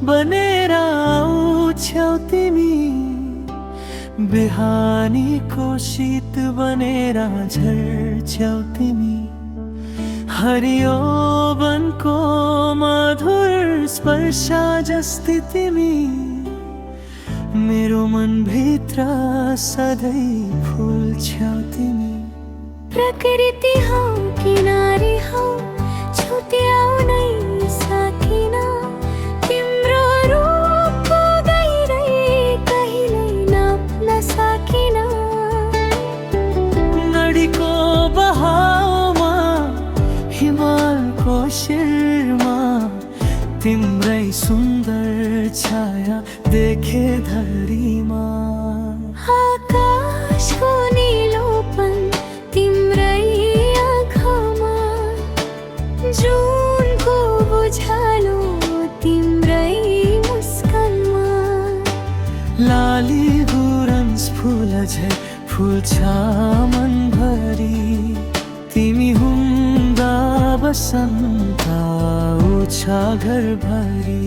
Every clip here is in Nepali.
बनेर आउँछौ तिमी, बिहानीको शीत बनेर झर्छौ तिमी। हरियो वनको मधुर स्पर्श जस्ती तिमी, मेरो मनभित्र सधैँ फुल्छौ तिमी। प्रकृति हौ कि नारी हौ, छुट्याउनै सकिन। तिम्रो रूपको गहिरै कहिल्यै नाप्न सकिन। नदीको बहावमा, हिमालको शिरमा, तिम्रै सुन्दर छाया देखे धरीमा। आकाशको नीलोपन तिम्रै आँखामा, जुनको उज्यालो तिम्रै मुस्कानमा। लाली गुरन्स फुल झै फुल्छ मनभरि, तिमी हुँदा बसन्त आउँछ घरभरि।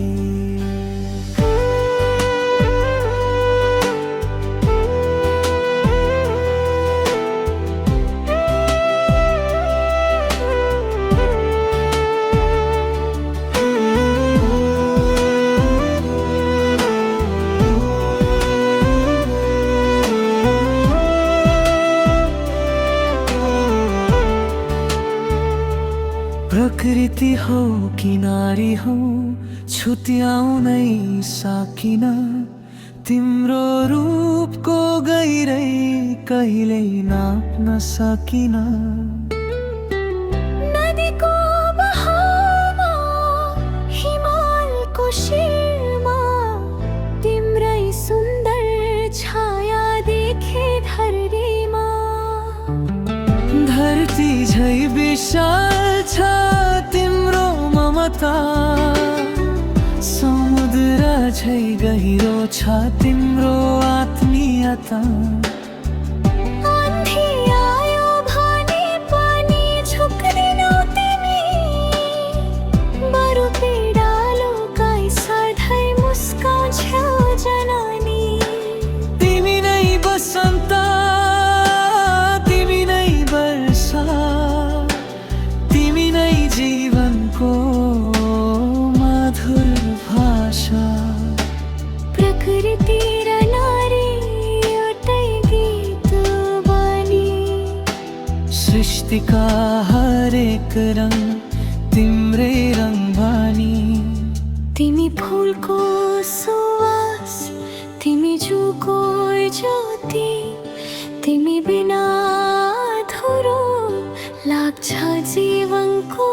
प्रकृति हौ कि नारी हौ, छुट्याउनै सकिन। तिम्रो रूपको गहिरै कहिल्यै नाप्न सकिन। नदीको बहावमा, हिमालको शिरमा, तिम्रै सुन्दर छाया देखे धरतीमा। धरती झै विशाल छ तिम्रो ममता, समुद्र झै गहिरो छ तिम्रो आत्मीयता। आँधी आयो भने पनि झुक्दैनौ तिमी, बरु पिडालुकाई सधैँ मुस्काउँछौ जनानी। तिमी नै बसन्त, तिमी नै वर्षा, तिमी नै जीवनको मधुर भाषा। प्रकृति र नारी एउटै गीत बनी, सृष्टिका हरेक रङ तिम्रै रङ बनी। तिमी फुलको सुवास, तिमी जुको ज्योति, तिमी बिना अधुरो लाग्छ जीवनको